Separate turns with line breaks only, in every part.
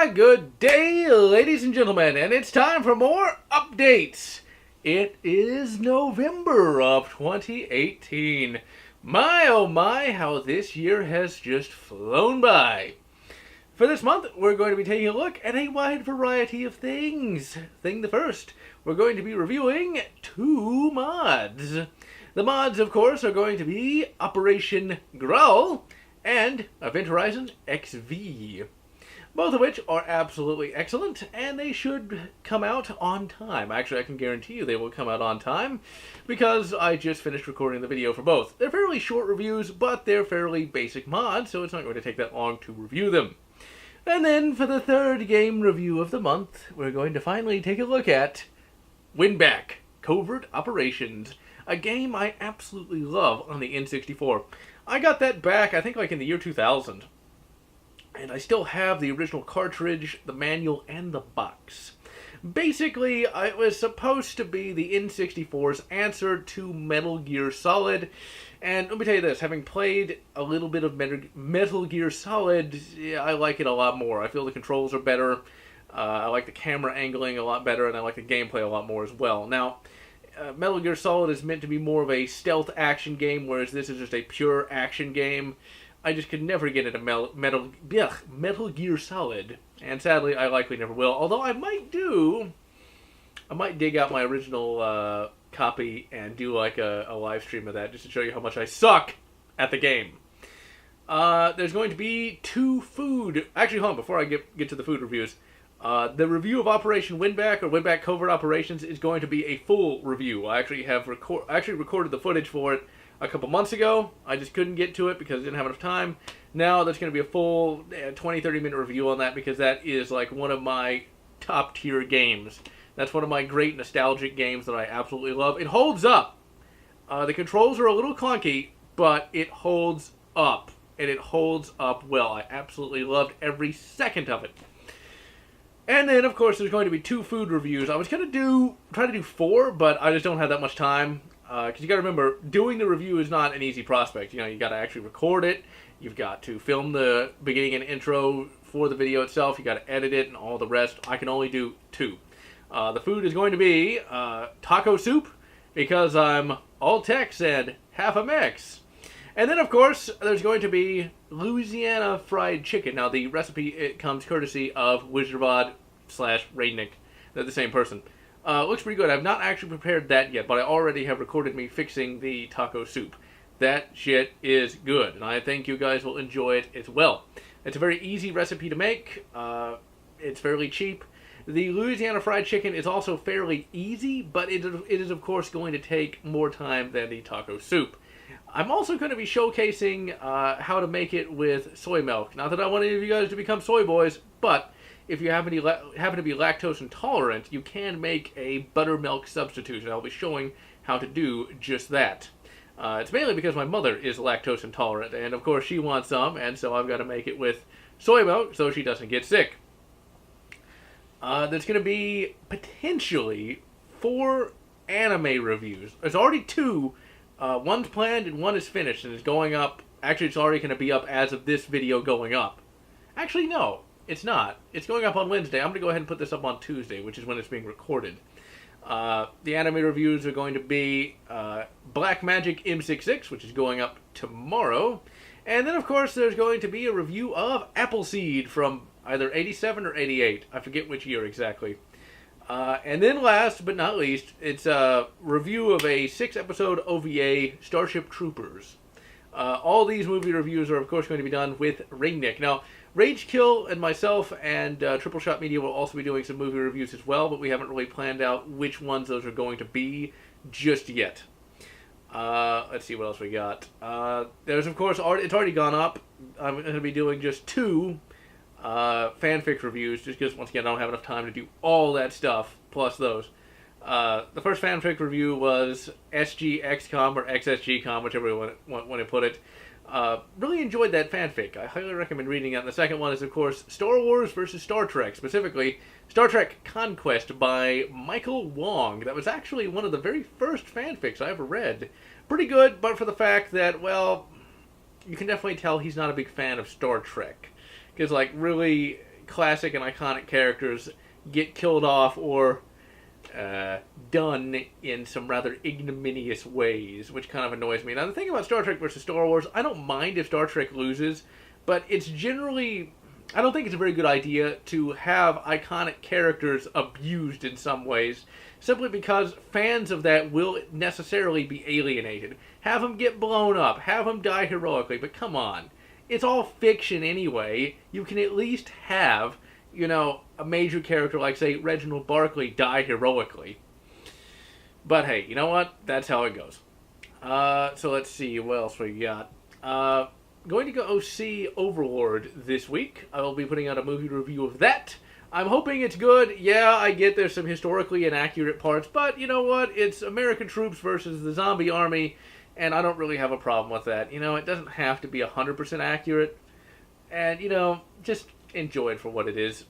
Good day, ladies and gentlemen, and it's time for more updates. It is November of 2018. My oh my, how this year has just flown by. For this month, we're going to be taking a look at a wide variety of things. Thing the first, we're going to be reviewing 2 mods. The mods, of course, are going to be Operation Growl and Event Horizon XV. Both of which are absolutely excellent, and they should come out on time. Actually, I can guarantee you they will come out on time, because I just finished recording the video for both. They're fairly short reviews, but they're fairly basic mods, so it's not going to take that long to review them. And then, for the third game review of the month, we're going to finally take a look at Winback Covert Operations, a game I absolutely love on the N64. I got that back, I think, like in the year 2000. And I still have the original cartridge, the manual, and the box. Basically, it was supposed to be the N64's answer to Metal Gear Solid. And let me tell you this, having played a little bit of Metal Gear Solid, yeah, I like it a lot more. I feel the controls are better, I like the camera angling a lot better, and I like the gameplay a lot more as well. Now, Metal Gear Solid is meant to be more of a stealth action game, whereas this is just a pure action game. I just could never get into Metal Gear Solid, and sadly, I likely never will. Although I might dig out my original copy and do like a live stream of that, just to show you how much I suck at the game. There's going to be 2 food. Actually, hold on, before I get to the food reviews, the review of Operation Winback, or Winback Covert Operations, is going to be a full review. I actually have recorded the footage for it a couple months ago. I just couldn't get to it because I didn't have enough time. Now there's going to be a full 20-30 minute review on that, because that is like one of my top tier games. That's one of my great nostalgic games that I absolutely love. It holds up. The controls are a little clunky, but it holds up. And it holds up well. I absolutely loved every second of it. And then, of course, there's going to be 2 food reviews. I was going to try to do 4, but I just don't have that much time. Because you got to remember, doing the review is not an easy prospect. You know, you got to actually record it. You've got to film the beginning and intro for the video itself. You got to edit it and all the rest. I can only do 2. The food is going to be taco soup, because I'm all Tex and half a Mex. And then, of course, there's going to be Louisiana fried chicken. Now, the recipe, it comes courtesy of Wizardbot/Raidnick. They're the same person. Looks pretty good. I've not actually prepared that yet, but I already have recorded me fixing the taco soup. That shit is good, and I think you guys will enjoy it as well. It's a very easy recipe to make. It's fairly cheap. The Louisiana fried chicken is also fairly easy, but it is, of course, going to take more time than the taco soup. I'm also going to be showcasing how to make it with soy milk. Not that I want any of you guys to become soy boys, but if you happen to be lactose intolerant, you can make a buttermilk substitute, and I'll be showing how to do just that. It's mainly because my mother is lactose intolerant, and of course she wants some, and so I've got to make it with soy milk so she doesn't get sick. There's going to be potentially 4 anime reviews. There's already 2. One's planned and one is finished and is going up. Actually, it's already going to be up as of this video going up. Actually, no. It's not. It's going up on Wednesday. I'm going to go ahead and put this up on Tuesday, which is when it's being recorded. The anime reviews are going to be Black Magic M66, which is going up tomorrow. And then, of course, there's going to be a review of Appleseed from either 87 or 88. I forget which year exactly. And then last but not least, it's a review of a 6-episode OVA, Starship Troopers. All these movie reviews are, of course, going to be done with Raidnick. Now, Rage Kill and myself and Triple Shot Media will also be doing some movie reviews as well, but we haven't really planned out which ones those are going to be just yet. Let's see what else we got. There's, of course, it's already gone up. I'm going to be doing just 2 fanfic reviews, just because, once again, I don't have enough time to do all that stuff, plus those. The first fanfic review was SGXCOM, or XSGCOM, whichever you want to put it. Really enjoyed that fanfic. I highly recommend reading it. And the second one is, of course, Star Wars versus Star Trek, specifically Star Trek Conquest by Michael Wong. That was actually one of the very first fanfics I ever read. Pretty good, but for the fact that, well, you can definitely tell he's not a big fan of Star Trek. Because, like, really, classic and iconic characters get killed off or done in some rather ignominious ways, which kind of annoys me. Now, the thing about Star Trek versus Star Wars, I don't mind if Star Trek loses, but it's generally... I don't think it's a very good idea to have iconic characters abused in some ways, simply because fans of that will necessarily be alienated. Have them get blown up, have them die heroically, but come on. It's all fiction anyway. You can at least have, you know, a major character like, say, Reginald Barclay die heroically. But hey, you know what? That's how it goes. So let's see, what else we got? Going to go see Overlord this week. I will be putting out a movie review of that. I'm hoping it's good. Yeah, I get there's some historically inaccurate parts, but you know what? It's American troops versus the zombie army, and I don't really have a problem with that. You know, it doesn't have to be 100% accurate, and, you know, just enjoy it for what it is.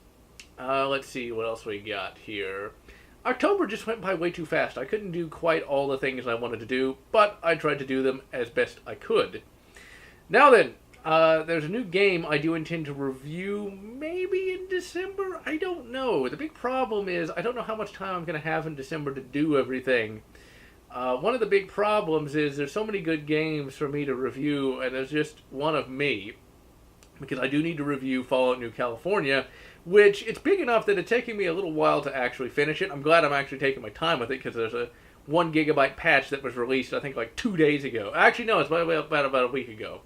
Let's see what else we got here. October just went by way too fast. I couldn't do quite all the things I wanted to do, but I tried to do them as best I could. Now then, there's a new game I do intend to review maybe in December. I don't know. The big problem is I don't know how much time I'm going to have in December to do everything. One of the big problems is there's so many good games for me to review, and there's just one of me. Because I do need to review Fallout New California, which it's big enough that it's taking me a little while to actually finish it. I'm glad I'm actually taking my time with it because there's a 1 gigabyte patch that was released, I think, like 2 days ago. Actually, no, it's about a week ago.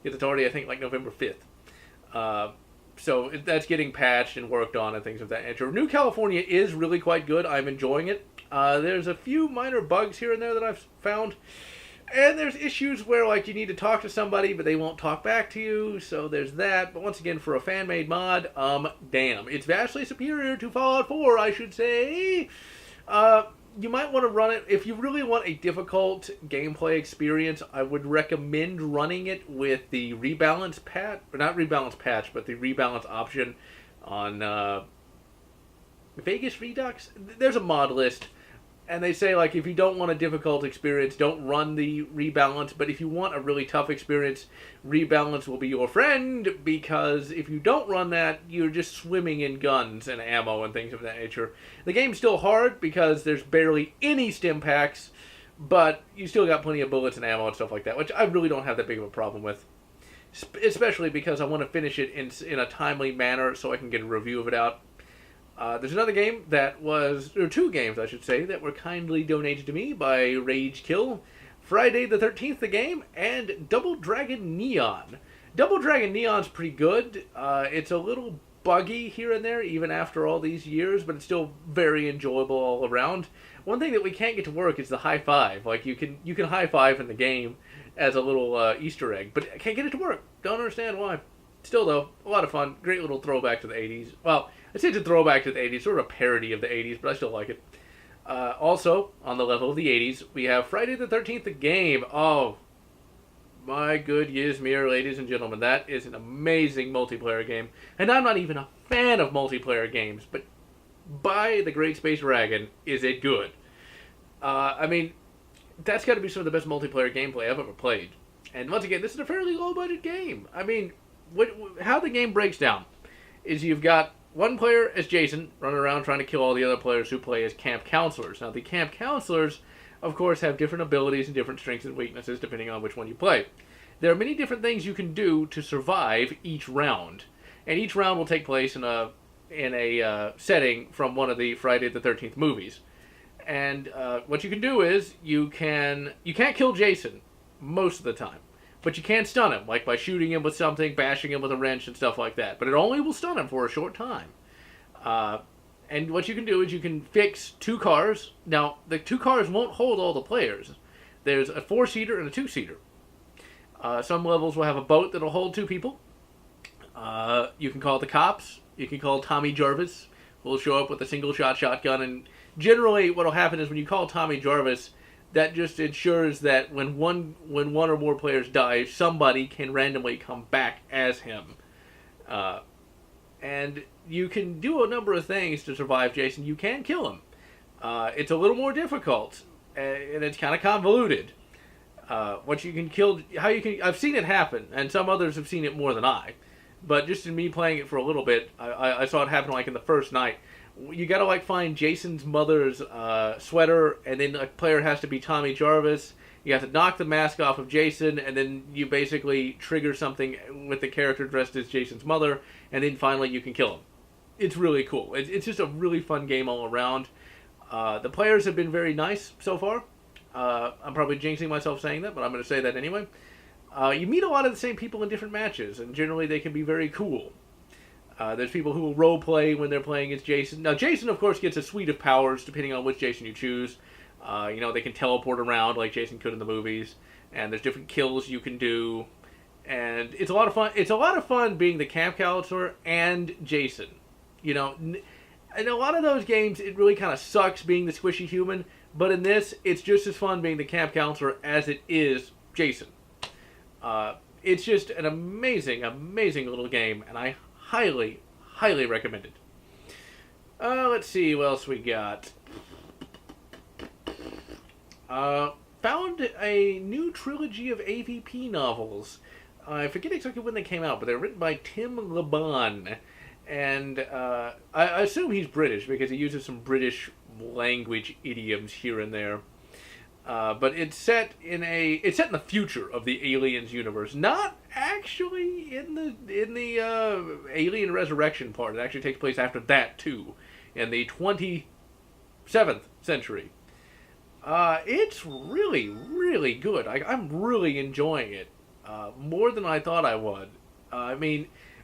It's already, I think, like November 5th. So that's getting patched and worked on and things of that nature. New California is really quite good. I'm enjoying it. There's a few minor bugs here and there that I've found. And there's issues where, like, you need to talk to somebody, but they won't talk back to you. So there's that. But once again, for a fan-made mod, damn. It's vastly superior to Fallout 4, I should say. You might want to run it, if you really want a difficult gameplay experience, I would recommend running it with the rebalance patch, or not rebalance patch, but the rebalance option on Vegas Redux. There's a mod list, and they say, like, if you don't want a difficult experience, don't run the rebalance, but if you want a really tough experience, rebalance will be your friend, because if you don't run that, you're just swimming in guns and ammo and things of that nature. The game's still hard, because there's barely any stim packs, but you still got plenty of bullets and ammo and stuff like that, which I really don't have that big of a problem with. Especially because I want to finish it in a timely manner so I can get a review of it out. There's another game that was, or 2 games I should say, that were kindly donated to me by Rage Kill. Friday the 13th, the game, and Double Dragon Neon. Double Dragon Neon's pretty good. It's a little buggy here and there, even after all these years, but it's still very enjoyable all around. One thing that we can't get to work is the high five. Like, you can high five in the game as a little Easter egg, but I can't get it to work. Don't understand why. Still, though, a lot of fun. Great little throwback to the 80s. Well, I say it's a throwback to the 80s, sort of a parody of the 80s, but I still like it. Also, on the level of the 80s, we have Friday the 13th, the game. Oh, my good Ysmir, ladies and gentlemen. That is an amazing multiplayer game. And I'm not even a fan of multiplayer games, but by the Great Space Dragon, is it good. I mean, that's got to be some of the best multiplayer gameplay I've ever played. And once again, this is a fairly low-budget game. I mean, how the game breaks down is you've got one player as Jason running around trying to kill all the other players who play as camp counselors. Now, the camp counselors, of course, have different abilities and different strengths and weaknesses depending on which one you play. There are many different things you can do to survive each round, and each round will take place in a setting from one of the Friday the 13th movies. And what you can do is you can't kill Jason most of the time. But you can stun him, like by shooting him with something, bashing him with a wrench and stuff like that. But it only will stun him for a short time. And what you can do is you can fix 2 cars. Now, the 2 cars won't hold all the players. There's a 4-seater and a 2-seater. Some levels will have a boat that'll hold 2 people. You can call the cops. You can call Tommy Jarvis, who will show up with a single-shot shotgun. And generally what will happen is when you call Tommy Jarvis, that just ensures that when one or more players die, somebody can randomly come back as him. And you can do a number of things to survive Jason. You can kill him. It's a little more difficult, and it's kind of convoluted. I've seen it happen, and some others have seen it more than I. but just in me playing it for a little bit, I saw it happen like in the first night. You gotta like find Jason's mother's sweater, and then a player has to be Tommy Jarvis. You have to knock the mask off of Jason, and then you basically trigger something with the character dressed as Jason's mother, and then finally you can kill him. It's really cool. It's just a really fun game all around. The players have been very nice so far. I'm probably jinxing myself saying that, but I'm going to say that anyway. You meet a lot of the same people in different matches, and generally they can be very cool. There's people who will role play when they're playing as Jason. Now, Jason, of course, gets a suite of powers depending on which Jason you choose. They can teleport around like Jason could in the movies, and there's different kills you can do, and it's a lot of fun. It's a lot of fun being the camp counselor and Jason. In a lot of those games, it really kind of sucks being the squishy human, but in this, it's just as fun being the camp counselor as it is Jason. It's just an amazing, amazing little game, and I highly, highly recommend it. Let's see what else we got. Found a new trilogy of AVP novels. I forget exactly when they came out, but they're written by Tim Laban. And I assume he's British because he uses some British language idioms here and there. But it's set in the future of the Aliens universe, not actually in the Alien Resurrection part. It actually takes place after that too, in the 27th century. It's really, really good. I'm really enjoying it more than I thought I would.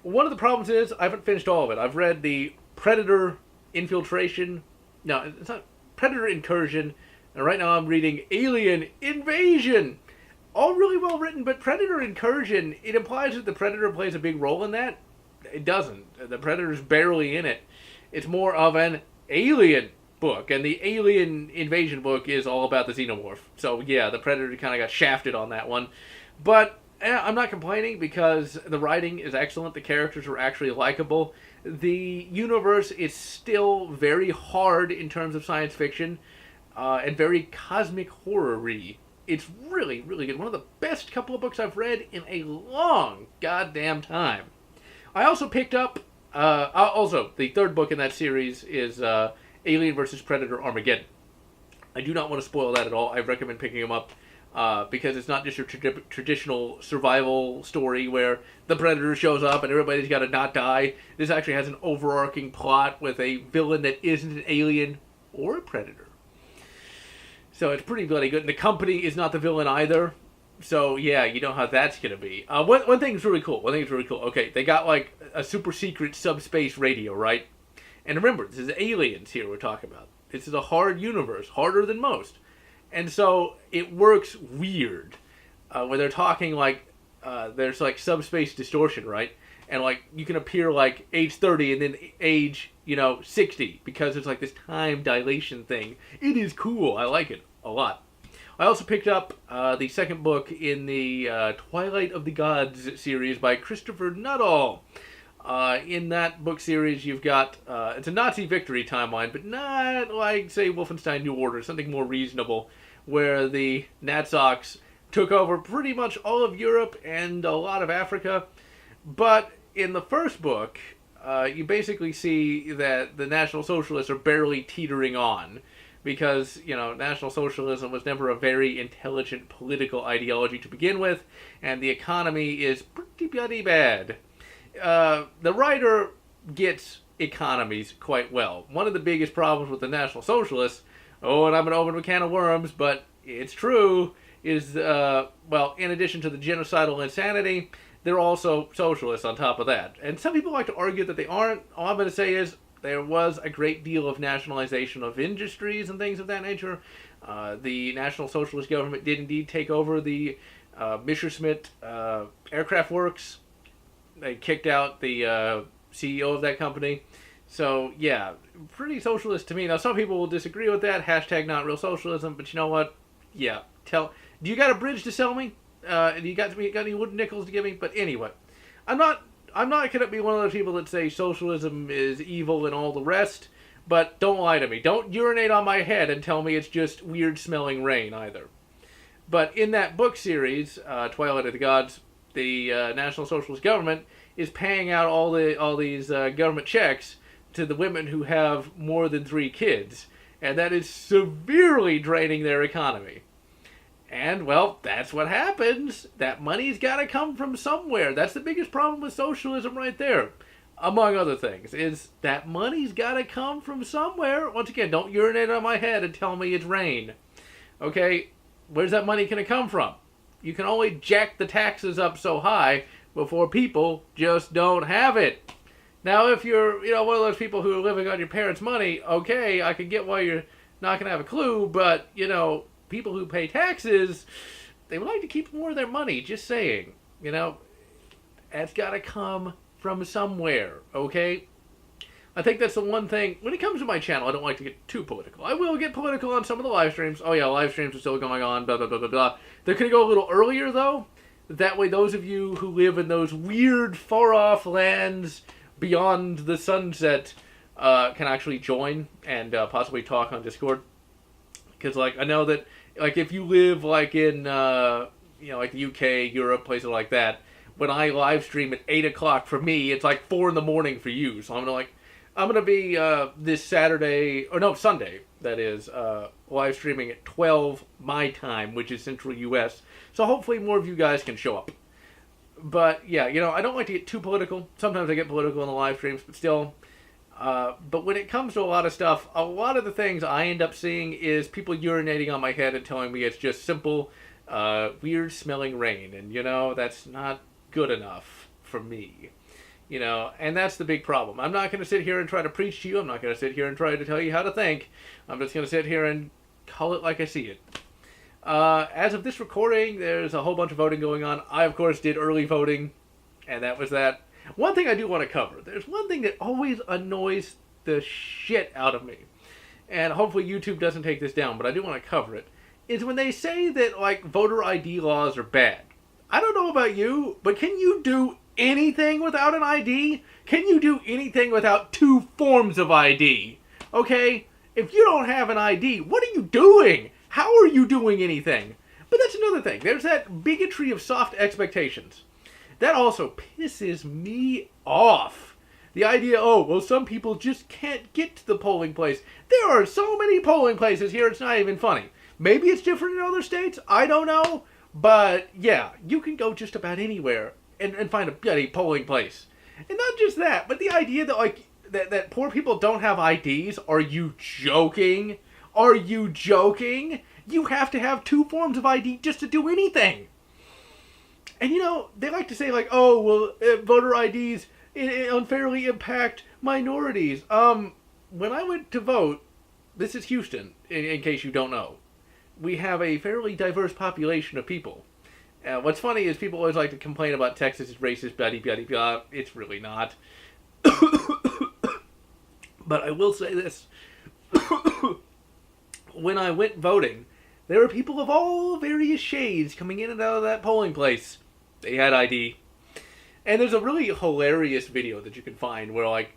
One of the problems is I haven't finished all of it. I've read the Predator Infiltration. No, it's not Predator Incursion. And right now I'm reading Alien Invasion. All really well written, but Predator Incursion, it implies that the Predator plays a big role in that. It doesn't. The Predator's barely in it. It's more of an alien book, and the Alien Invasion book is all about the Xenomorph. So yeah, the Predator kind of got shafted on that one. But I'm not complaining because the writing is excellent. The characters are actually likable. The universe is still very hard in terms of science fiction and very cosmic horror-y. It's really, really good. One of the best couple of books I've read in a long goddamn time. I also picked up... also, the third book in that series is Alien vs. Predator Armageddon. I do not want to spoil that at all. I recommend picking them up. Because it's not just your traditional survival story where the Predator shows up and everybody's got to not die. This actually has an overarching plot with a villain that isn't an alien or a predator. So it's pretty bloody good. And the company is not the villain either. So yeah, you know how that's going to be. One thing's really cool. Okay, they got like a super secret subspace radio, right? And remember, this is aliens here we're talking about. This is a hard universe, harder than most. And so it works weird when they're talking like there's like subspace distortion, right? And like you can appear like age 30 and then age 60 because there's like this time dilation thing. It is cool. I like it a lot. I also picked up the second book in the Twilight of the Gods series by Christopher Nuttall. In that book series, you've got it's a Nazi victory timeline, but not like, say, Wolfenstein New Order, something more reasonable, where the Nazis took over pretty much all of Europe and a lot of Africa. But in the first book, you basically see that the National Socialists are barely teetering on, because, National Socialism was never a very intelligent political ideology to begin with, and the economy is pretty bloody bad. The writer gets economies quite well. One of the biggest problems with the National Socialists, and I'm going to open a can of worms, but it's true, is, in addition to the genocidal insanity, they're also socialists on top of that. And some people like to argue that they aren't. All I'm going to say is there was a great deal of nationalization of industries and things of that nature. The National Socialist government did indeed take over the Messerschmitt Aircraft Works. They kicked out the CEO of that company. So, yeah, pretty socialist to me. Now, some people will disagree with that. Hashtag not real socialism. But you know what? Yeah. Do you got a bridge to sell me? Do you got any wooden nickels to give me? But anyway, I'm not going to be one of those people that say socialism is evil and all the rest. But don't lie to me. Don't urinate on my head and tell me it's just weird-smelling rain either. But in that book series, Twilight of the Gods, the National Socialist government is paying out all these government checks to the women who have more than 3 kids, and that is severely draining their economy. And, well, that's what happens. That money's got to come from somewhere. That's the biggest problem with socialism right there, among other things, is that money's got to come from somewhere. Once again, don't urinate on my head and tell me it's rain. Okay, where's that money going to come from? You can only jack the taxes up so high before people just don't have it. Now, if you're, one of those people who are living on your parents' money, okay, I can get why you're not going to have a clue, but, people who pay taxes, they would like to keep more of their money, just saying. That's got to come from somewhere, okay? I think that's the one thing. When it comes to my channel, I don't like to get too political. I will get political on some of the live streams. Oh yeah, live streams are still going on, blah, blah, blah, blah, blah. They're going to go a little earlier, though. That way those of you who live in those weird, far-off lands beyond the sunset can actually join and possibly talk on Discord. Because, I know that, if you live, in, the UK, Europe, places like that, when I live stream at 8 o'clock for me, it's 4 in the morning for you. So I'm going to be this Saturday, or no, Sunday, that is, live streaming at 12 my time, which is Central US. So hopefully more of you guys can show up. But, yeah, I don't like to get too political. Sometimes I get political in the live streams, but still. But when it comes to a lot of stuff, a lot of the things I end up seeing is people urinating on my head and telling me it's just simple, weird-smelling rain. And, that's not good enough for me. And that's the big problem. I'm not going to sit here and try to preach to you. I'm not going to sit here and try to tell you how to think. I'm just going to sit here and call it like I see it. As of this recording, there's a whole bunch of voting going on. I, of course, did early voting, and that was that. One thing I do want to cover. There's one thing that always annoys the shit out of me, and hopefully YouTube doesn't take this down, but I do want to cover it, is when they say that, voter ID laws are bad. I don't know about you, but can you do anything without an ID? Can you do anything without 2 forms of ID? Okay? If you don't have an ID, what are you doing? How are you doing anything? But that's another thing. There's that bigotry of soft expectations. That also pisses me off. The idea, some people just can't get to the polling place. There are so many polling places here, it's not even funny. Maybe it's different in other states, I don't know. But, yeah, you can go just about anywhere and find a bloody polling place. And not just that, but the idea that, that poor people don't have IDs. Are you joking? Are you joking? You have to have 2 forms of ID just to do anything. And, they like to say, voter IDs unfairly impact minorities. When I went to vote, this is Houston, in case you don't know. We have a fairly diverse population of people. What's funny is people always like to complain about Texas is racist, blah, blah, blah. It's really not. But I will say this. When I went voting, there were people of all various shades coming in and out of that polling place. They had ID. And there's a really hilarious video that you can find where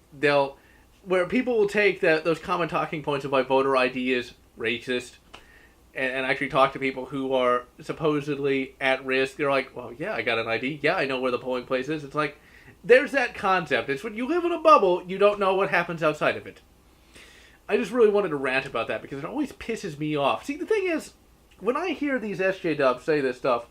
where people will take those common talking points of why voter ID is racist and actually talk to people who are supposedly at risk. They're like, well, yeah, I got an ID. Yeah, I know where the polling place is. It's there's that concept. It's when you live in a bubble, you don't know what happens outside of it. I just really wanted to rant about that because it always pisses me off. See, the thing is, when I hear these SJWs say this stuff,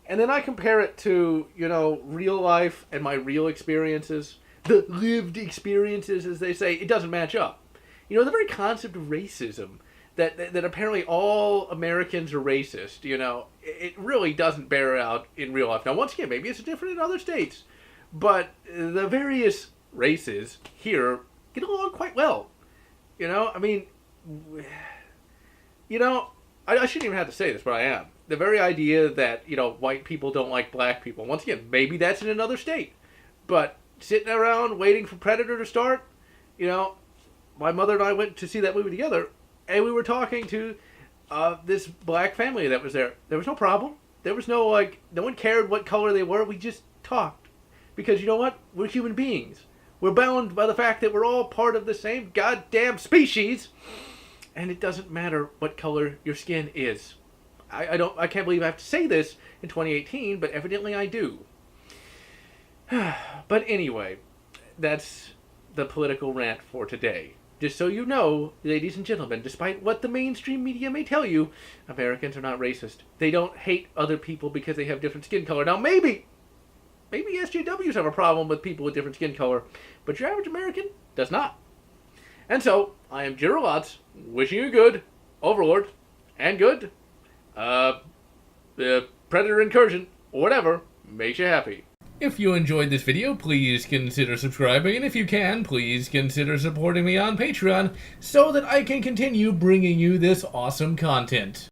and then I compare it to, real life and my real experiences, the lived experiences, as they say, it doesn't match up. The very concept of racism, that apparently all Americans are racist, it really doesn't bear out in real life. Now, once again, maybe it's different in other states, but the various races here get along quite well. I shouldn't even have to say this, but I am. The very idea that, white people don't like black people. Once again, maybe that's in another state. But sitting around waiting for Predator to start, my mother and I went to see that movie together, and we were talking to this black family that was there. There was no problem. There was no, no one cared what color they were. We just talked. Because you know what? We're human beings. We're bound by the fact that we're all part of the same goddamn species. And it doesn't matter what color your skin is. I can't believe I have to say this in 2018, but evidently I do. But anyway, that's the political rant for today. Just so you know, ladies and gentlemen, despite what the mainstream media may tell you, Americans are not racist. They don't hate other people because they have different skin color. Now, maybe SJWs have a problem with people with different skin color, but your average American does not. And so, I am Generallotz, wishing you good, Overlord, and good, the Predator Incursion, or whatever, makes you happy. If you enjoyed this video, please consider subscribing, and if you can, please consider supporting me on Patreon so that I can continue bringing you this awesome content.